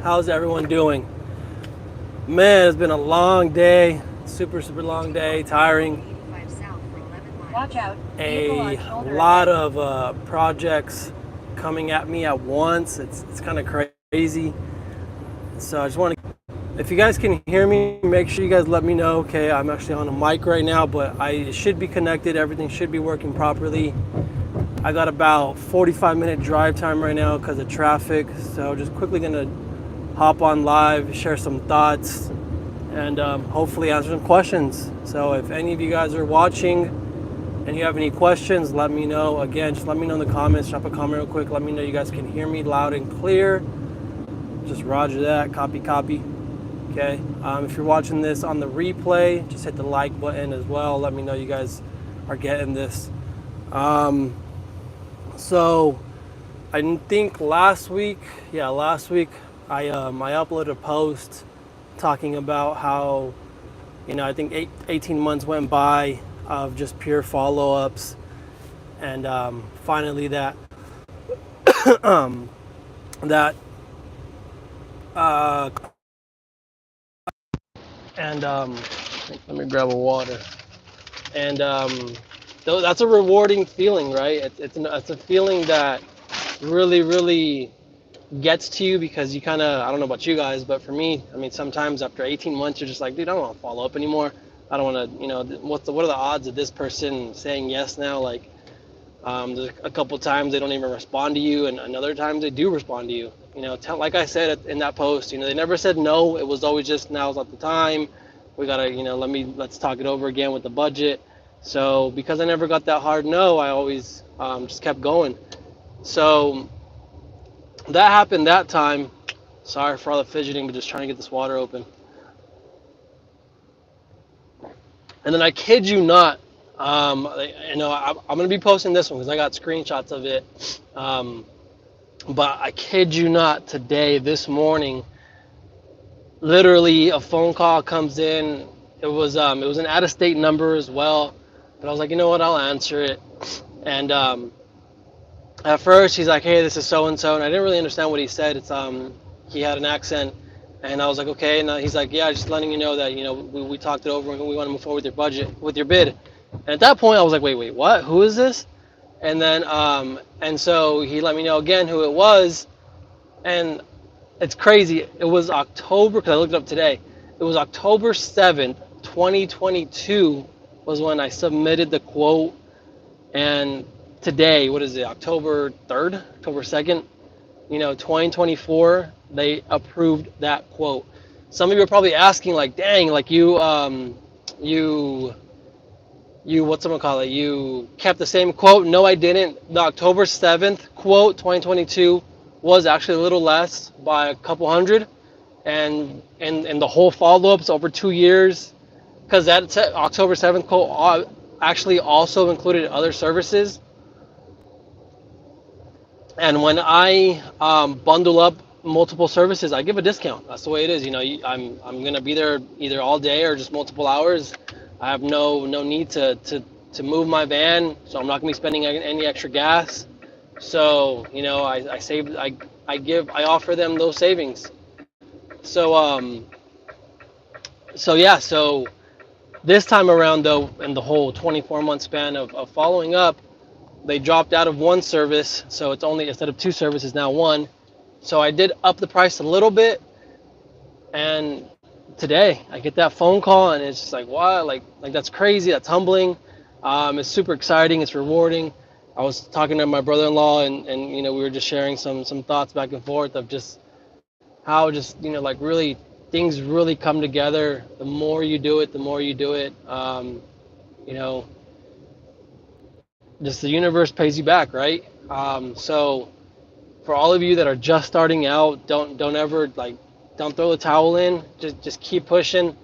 How's everyone doing? Man, it's been a long day, super long day, tiring. Watch out. Vehicle A on shoulder lot ahead. of projects coming at me at once. It's kind of crazy. So I just want to, if you guys can hear me, make sure you guys let me know. Okay, I'm actually on a mic right now, but I should be connected. Everything should be working properly. I got about 45-minute drive time right now because of traffic. So just quickly gonna hop on live, share some thoughts, and hopefully answer some questions. So if any of you guys are watching and you have any questions, let me know. Again, just let me know in the comments. Drop a comment real quick. Let me know you guys can hear me loud and clear. Just roger that. Copy. Okay. If you're watching this on the replay, just hit the like button as well. Let me know you guys are getting this. So I think last week, I uploaded a post talking about how, I think 18 months went by of just pure follow-ups, and finally that and let me grab a water. And that's a rewarding feeling, right? It's a feeling that really gets to you because you kind of, I don't know about you guys, but for me, I mean, sometimes after 18 months, you're just like, dude, I don't want to follow up anymore. I don't want to, what are the odds of this person saying yes now? Like, there's a couple times they don't even respond to you, and another times they do respond to you. Like I said in that post, they never said no. It was always just now's not the time. We gotta, let's talk it over again with the budget. So because I never got that hard no, I always just kept going. So that happened that time. Sorry for all the fidgeting, but just trying to get this water open. And then I kid you not, I'm gonna be posting this one because I got screenshots of it. But I kid you not, today, this morning, literally a phone call comes in. It was an out-of-state number as well, but I was like, you know what, I'll answer it. And at first he's like, hey, this is so and so, and I didn't really understand what he said. He had an accent, and I was like, okay. And he's like, yeah, just letting you know that we talked it over and we want to move forward with your budget, with your bid. And at that point, I was like, wait, what? Who is this? And then and so he let me know again who it was, and it's crazy. It was October, because I looked it up today. It was October 7th, 2022 was when I submitted the quote. And today, what is it, October 3rd, October 2nd, 2024, they approved that quote. Some of you are probably asking, like, dang, like you, whatchamacallit, you kept the same quote. No, I didn't. The October 7th quote, 2022, was actually a little less by a couple hundred. And the whole follow-ups over 2 years, because that October 7th quote actually also included other services. And when I bundle up multiple services, I give a discount. That's the way it is. I'm gonna be there either all day or just multiple hours. I have no need to move my van, so I'm not gonna be spending any extra gas. So I save, I offer them those savings. So so this time around, though, in the whole 24-month span of following up, they dropped out of one service, so it's only, instead of two services, now one. So I did up the price a little bit, and today I get that phone call, and it's just like, wow, like that's crazy, that's humbling. It's super exciting, it's rewarding. I was talking to my brother-in-law, and we were just sharing some thoughts back and forth of just how, just like, really things really come together. The more you do it, the more you do it. You know, just the universe pays you back, right? So for all of you that are just starting out, don't ever, like, don't throw the towel in. Just keep pushing,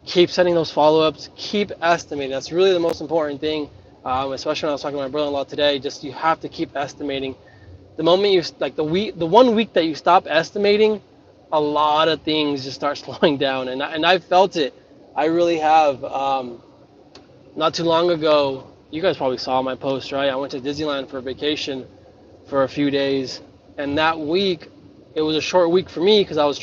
keep setting those follow-ups, keep estimating. That's really the most important thing. Especially when I was talking to my brother-in-law today, just you have to keep estimating. The moment you, like, the 1 week that you stop estimating, a lot of things just start slowing down, and I felt it. I really have. Not too long ago, you guys probably saw my post, right? I went to Disneyland for a vacation for a few days, and that week it was a short week for me because I was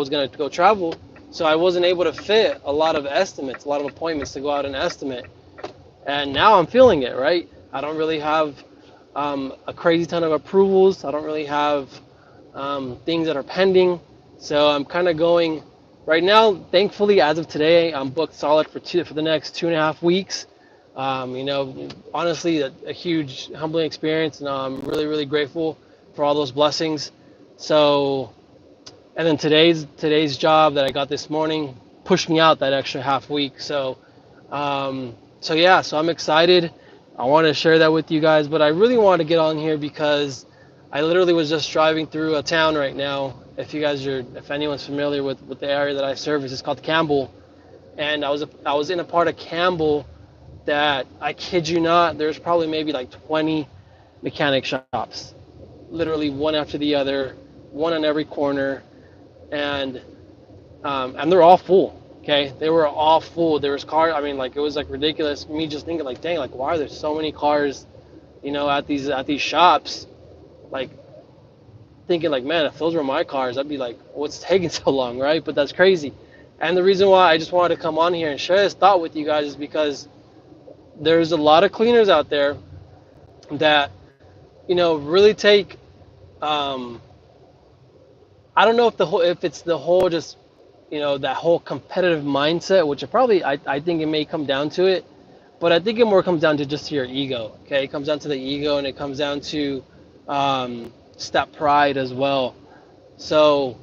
going to go travel, so I wasn't able to fit a lot of estimates, a lot of appointments to go out and estimate. And now I'm feeling it, right? I don't really have a crazy ton of approvals. I don't really have things that are pending. So I'm kind of going right now. Thankfully, as of today, I'm booked solid for the next 2.5 weeks. Honestly, a huge humbling experience, and I'm really, really grateful for all those blessings. So, and then today's job that I got this morning pushed me out that extra half week. So I'm excited. I want to share that with you guys, but I really want to get on here because I literally was just driving through a town right now. If anyone's familiar with the area that I service, it's called Campbell, and I was in a part of Campbell that, I kid you not, there's probably maybe like 20 mechanic shops, literally one after the other, one on every corner, and they're all full. Okay, they were all full. There was cars. I mean, like, it was like ridiculous. Me just thinking, like, dang, like, why are there so many cars, at these shops? Like, thinking, like, man, if those were my cars, I'd be like, what's taking so long, right? But that's crazy. And the reason why I just wanted to come on here and share this thought with you guys is because there's a lot of cleaners out there that, really take. Um, I don't know if it's the whole just, that whole competitive mindset, which I think it may come down to it, but I think it more comes down to just your ego. Okay, it comes down to the ego, and it comes down to just that pride as well. So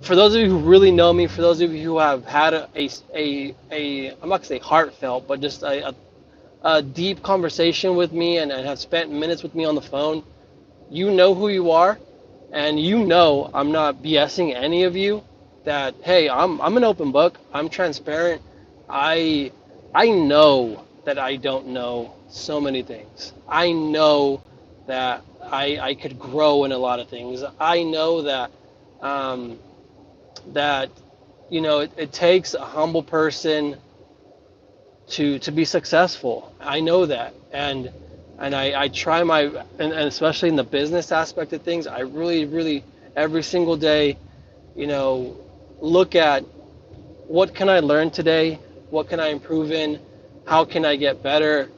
for those of you who really know me, for those of you who have had I'm not gonna say heartfelt, but just a deep conversation with me, and have spent minutes with me on the phone, you know who you are, and I'm not BSing any of you. That, hey, I'm an open book. I'm transparent. I I know that I don't know so many things. I know that I could grow in a lot of things. I know that um, that it takes a humble person to be successful. I know that, and I try and especially in the business aspect of things, I really, really, every single day, you know, look at what can I learn today, what can I improve in, how can I get better,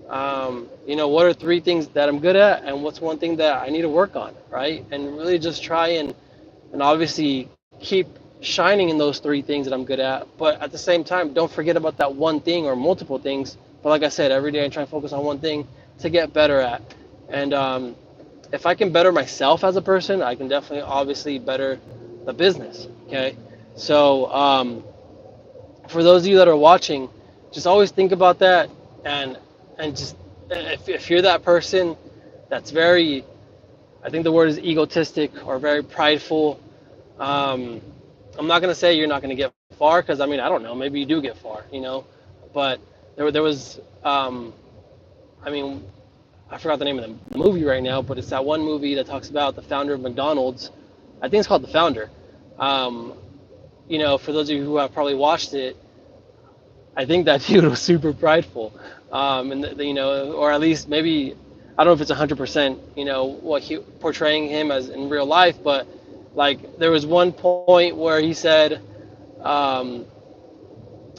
what are three things that I'm good at, and what's one thing that I need to work on, right? And really just try and obviously keep shining in those three things that I'm good at. But at the same time, don't forget about that one thing or multiple things. But like I said, every day I try and focus on one thing to get better at. And if I can better myself as a person, I can definitely obviously better the business. Okay. So for those of you that are watching, just always think about that, and just if you're that person that's very, I think the word is egotistic or very prideful. I'm not gonna say you're not gonna get far, because I mean, I don't know, maybe you do get far, but there was I mean, I forgot the name of the movie right now, but it's that one movie that talks about the founder of McDonald's. I think it's called The Founder. Um, for those of you who have probably watched it, I think that dude was super prideful, and or at least maybe, I don't know if it's 100%, what he portraying him as in real life, but like there was one point where he said, um,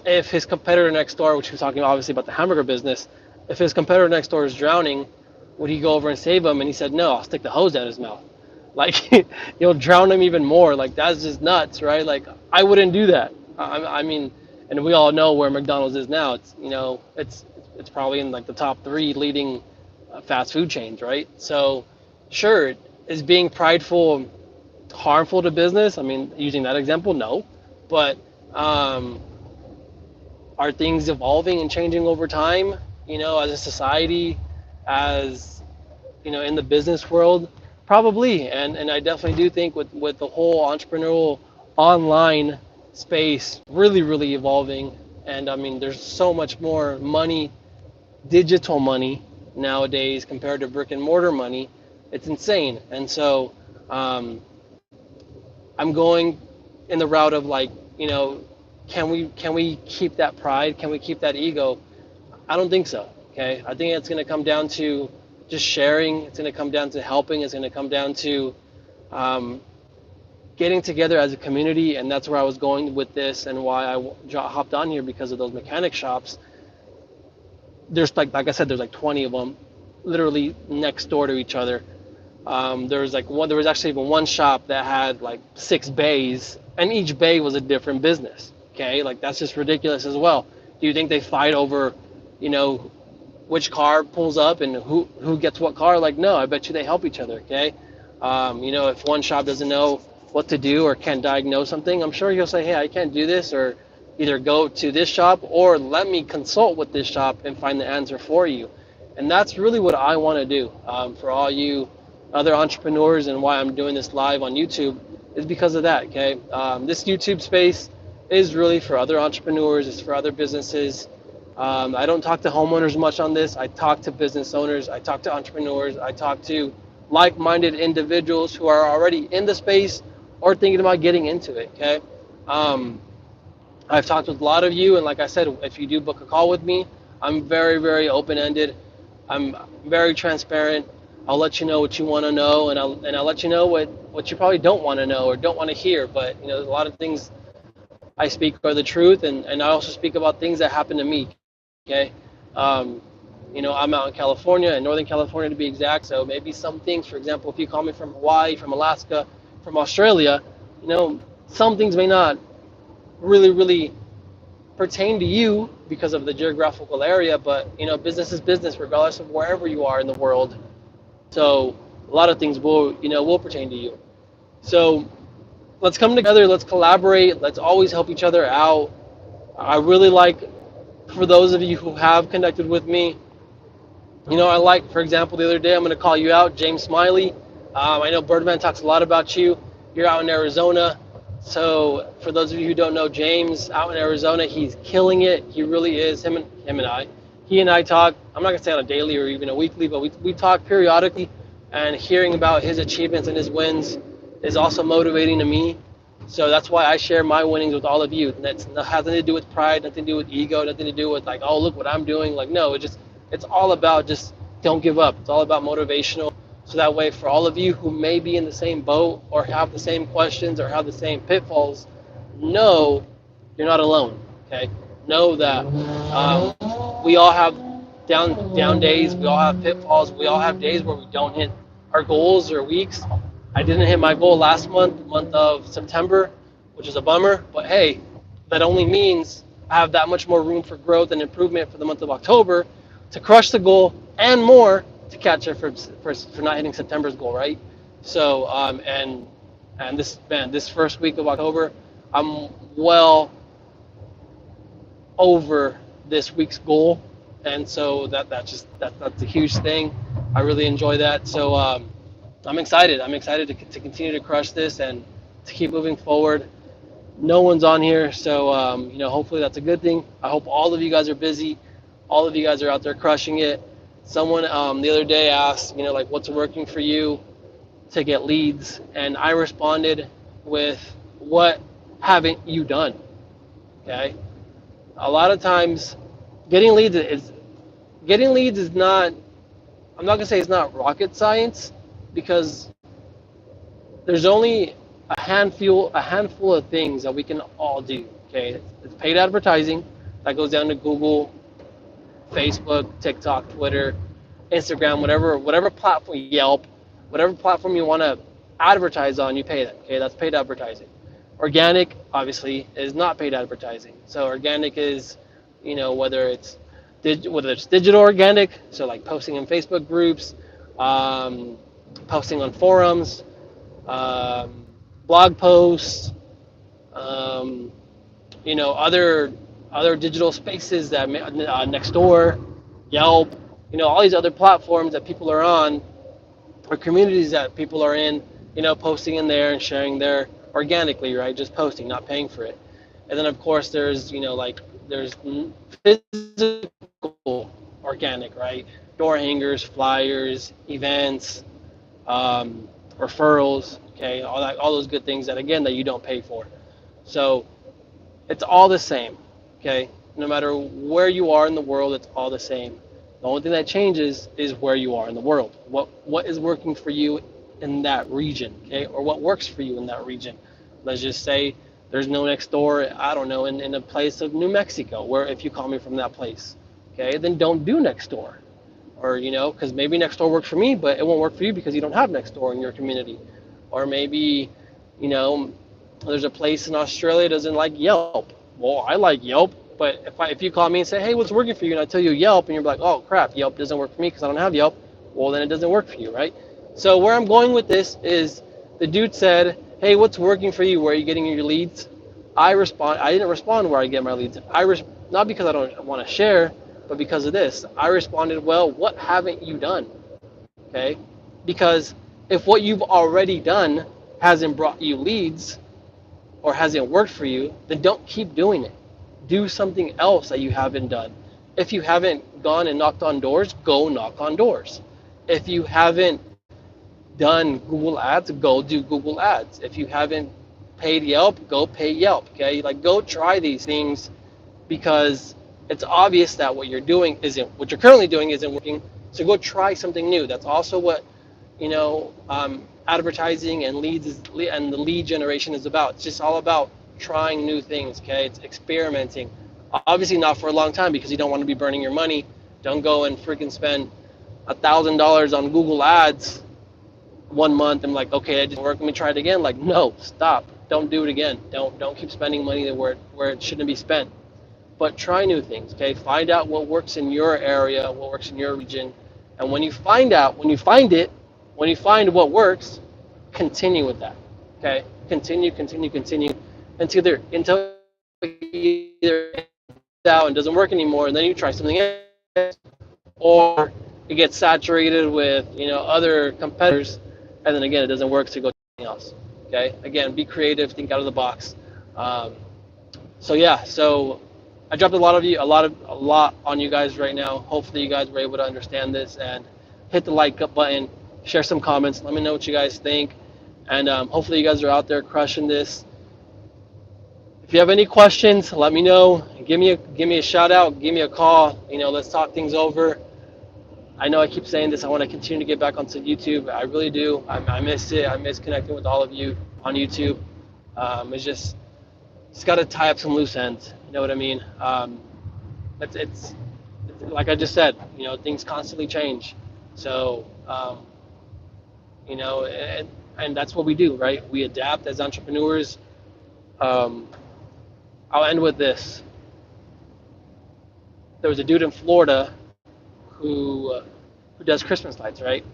if his competitor next door, which he was talking obviously about the hamburger business, if his competitor next door is drowning, would he go over and save him? And he said, no, I'll stick the hose down his mouth. Like, you'll drown him even more. Like, that's just nuts, right? Like, I wouldn't do that. I mean, and we all know where McDonald's is now. It's probably in like the top three leading fast food chains, right? So, sure, is being prideful harmful to business? I mean, using that example, no. But are things evolving and changing over time? As a society, as in the business world, probably. And I definitely do think with the whole entrepreneurial online space really, really evolving. And I mean, there's so much more money, digital money nowadays compared to brick and mortar money. It's insane. And so I'm going in the route of, like, can we keep that pride? Can we keep that ego? I don't think so. Okay, I think it's going to come down to just sharing. It's going to come down to helping. It's going to come down to getting together as a community, and that's where I was going with this, and why I hopped on here, because of those mechanic shops. There's like I said, there's like 20 of them, literally next door to each other. There was like one. There was actually even one shop that had like 6 bays, and each bay was a different business. Okay, like that's just ridiculous as well. Do you think they fight over, you know, which car pulls up and who gets what car? Like, no, I bet you they help each other. Okay, if one shop doesn't know what to do or can't diagnose something, I'm sure you'll say, hey, I can't do this, or either go to this shop or let me consult with this shop and find the answer for you. And that's really what I want to do, for all you other entrepreneurs, and why I'm doing this live on YouTube is because of that. Okay, this YouTube space is really for other entrepreneurs. It's for other businesses. I don't talk to homeowners much on this. I talk to business owners. I talk to entrepreneurs. I talk to like-minded individuals who are already in the space or thinking about getting into it. Okay, I've talked with a lot of you, and like I said, if you do book a call with me, I'm very, very open-ended. I'm very transparent. I'll let you know what you want to know, and I'll let you know what you probably don't want to know or don't want to hear. But a lot of things I speak are the truth, and I also speak about things that happen to me. Okay, I'm out in California, in Northern California to be exact. So maybe some things, for example, if you call me from Hawaii, from Alaska, from Australia, some things may not really, really pertain to you because of the geographical area. But business is business, regardless of wherever you are in the world. So a lot of things will pertain to you. So let's come together. Let's collaborate. Let's always help each other out. I really like, for those of you who have connected with me, I like, for example, the other day, I'm going to call you out, James Smiley. I know Birdman talks a lot about you. You're out in Arizona. So for those of you who don't know James, out in Arizona, he's killing it. He really is. Him and I. He and I talk, I'm not going to say on a daily or even a weekly, but we talk periodically, and hearing about his achievements and his wins is also motivating to me. So that's why I share my winnings with all of you. And that's nothing to do with pride, nothing to do with ego, nothing to do with like, oh, look what I'm doing. Like, no, it's all about just don't give up. It's all about motivational. So that way, for all of you who may be in the same boat or have the same questions or have the same pitfalls, know you're not alone. Okay, know that we all have down days. We all have pitfalls. We all have days where we don't hit our goals or weeks. I didn't hit my goal last month, the month of September, which is a bummer. But hey, that only means I have that much more room for growth and improvement for the month of October to crush the goal and more to catch it for not hitting September's goal, right? So and this first week of October, I'm well over this week's goal, and so that's a huge thing. I really enjoy that. So I'm excited. I'm excited to continue to crush this and to keep moving forward. No one's on here, so hopefully that's a good thing. I hope all of you guys are busy. All of you guys are out there crushing it. Someone the other day asked, like, what's working for you to get leads? And I responded with, what haven't you done? Okay. A lot of times, getting leads is not. I'm not gonna say it's not rocket science, because there's only a handful of things that we can all do. Okay, it's paid advertising that goes down to Google, Facebook, TikTok, Twitter, Instagram, whatever platform, Yelp, whatever platform you want to advertise on, you pay that. Okay, that's paid advertising. Organic, obviously, is not paid advertising. So organic is, whether it's digital organic, so like posting in Facebook groups, posting on forums, blog posts, other digital spaces that Nextdoor, Yelp, all these other platforms that people are on, or communities that people are in, posting in there and sharing there organically, right? Just posting, not paying for it. And then of course there's, there's physical organic, right? Door hangers, flyers, events, referrals, okay, all those good things that you don't pay for. So it's all the same, okay? No matter where you are in the world, it's all the same. The only thing that changes is where you are in the world. What is working for you in that region, okay, or what works for you in that region. Let's just say there's no next door, I don't know, in a place of New Mexico, where if you call me from that place, okay, then don't do next door. Or, because maybe next door works for me, but it won't work for you because you don't have next door in your community. Or maybe, you know, there's a place in Australia that doesn't like Yelp. Well, I like Yelp, but if you call me and say, hey, what's working for you? And I tell you Yelp, and you're like, oh crap, Yelp doesn't work for me because I don't have Yelp. Well, then it doesn't work for you, right? So where I'm going with this is the dude said, hey, what's working for you? Where are you getting your leads? I didn't respond where I get my leads. Not because I don't want to share, but because of this. I responded, well, what haven't you done? Okay? Because if what you've already done hasn't brought you leads or hasn't worked for you, then don't keep doing it. Do something else that you haven't done. If you haven't gone and knocked on doors, go knock on doors. If you haven't done Google Ads, go do Google Ads. If you haven't paid Yelp, go pay Yelp. Okay? Like, go try these things, because it's obvious that what you're currently doing isn't working. So go try something new. That's also what advertising and and the lead generation is about. It's just all about trying new things. Okay, it's experimenting. Obviously not for a long time, because you don't want to be burning your money. Don't go and freaking spend $1,000 on Google Ads 1 month and like, okay, it didn't work. Let me try it again. Like, no, stop. Don't do it again. Don't keep spending money where it shouldn't be spent. But try new things, okay? Find out what works in your area, what works in your region. And when you find what works, continue with that, okay? Continue until either out and doesn't work anymore, and then you try something else, or it gets saturated with, other competitors, and then again, it doesn't work, so go to something else, okay? Again, be creative, think out of the box. So I dropped a lot on you guys right now. Hopefully you guys were able to understand this and hit the like button, share some comments, let me know what you guys think, and hopefully you guys are out there crushing this. If you have any questions, let me know. Give me a shout out, give me a call. Let's talk things over. I know I keep saying this. I want to continue to get back onto YouTube. I really do. I miss it. I miss connecting with all of you on YouTube. It's got to tie up some loose ends. You know what I mean? It's like I just said. Things constantly change. So, and that's what we do, right? We adapt as entrepreneurs. I'll end with this. There was a dude in Florida who does Christmas lights, right?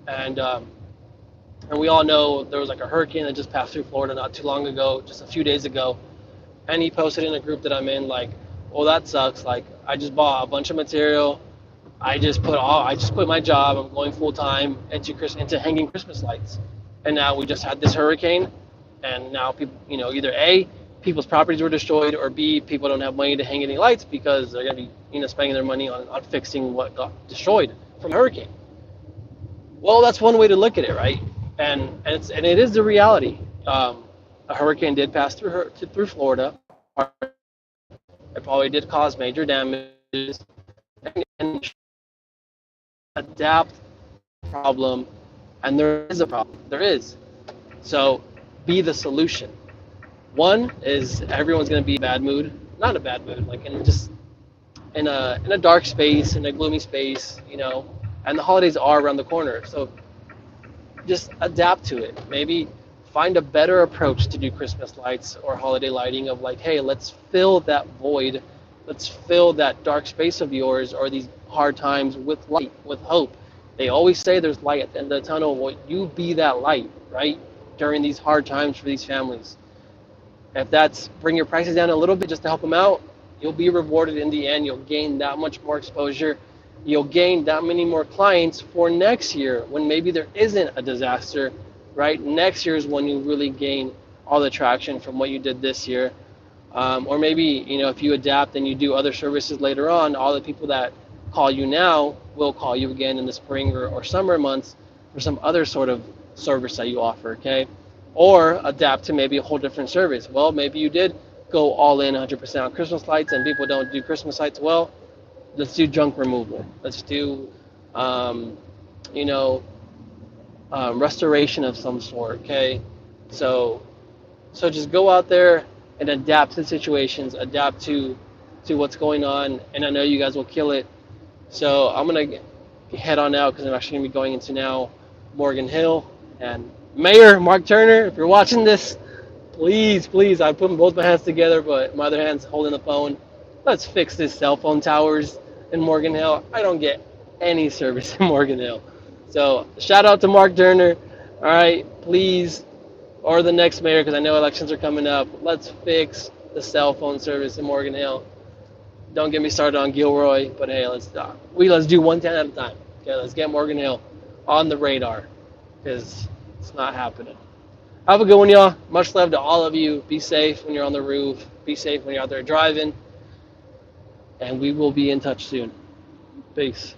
And we all know there was like a hurricane that just passed through Florida not too long ago, just a few days ago. And he posted in a group that I'm in, like, well, that sucks. Like, I just bought a bunch of material. I just quit my job. I'm going full time into hanging Christmas lights. And now we just had this hurricane, and now people, either A, people's properties were destroyed, or B, people don't have money to hang any lights because they're gonna be, spending their money on fixing what got destroyed from the hurricane. Well, that's one way to look at it, right? And it is the reality. A hurricane did pass through Florida. It probably did cause major damages, and adapt problem. And there is a problem. There is. So be the solution. One is everyone's going to be in a bad mood. Not a bad mood, like in a dark space, in a gloomy space, and the holidays are around the corner. So just adapt to it. Maybe find a better approach to do Christmas lights or holiday lighting of like, hey, let's fill that void. Let's fill that dark space of yours or these hard times with light, with hope. They always say there's light at the end of the tunnel. Well, you be that light, right? During these hard times for these families. If that's bring your prices down a little bit just to help them out, you'll be rewarded in the end. You'll gain that much more exposure. You'll gain that many more clients for next year when maybe there isn't a disaster, right? Next year is when you really gain all the traction from what you did this year. Or maybe, if you adapt and you do other services later on, all the people that call you now will call you again in the spring or summer months for some other sort of service that you offer, okay? Or adapt to maybe a whole different service. Well, maybe you did go all in 100% on Christmas lights and people don't do Christmas lights. Well, let's do junk removal. Let's do, restoration of some sort. Okay, so just go out there and adapt to situations, adapt to what's going on, and I know you guys will kill it. So I'm gonna head on out because I'm actually gonna be going into now Morgan Hill and Mayor Mark Turner. If you're watching this, please, I put both my hands together, but my other hand's holding the phone. Let's fix this cell phone towers in Morgan Hill. I don't get any service in Morgan Hill. So shout out to Mark Turner. All right, please, or the next mayor, because I know elections are coming up. Let's fix the cell phone service in Morgan Hill. Don't get me started on Gilroy, but hey, let's do 110 at a time. Okay, let's get Morgan Hill on the radar, because it's not happening. Have a good one, y'all. Much love to all of you. Be safe when you're on the roof. Be safe when you're out there driving. And we will be in touch soon. Peace.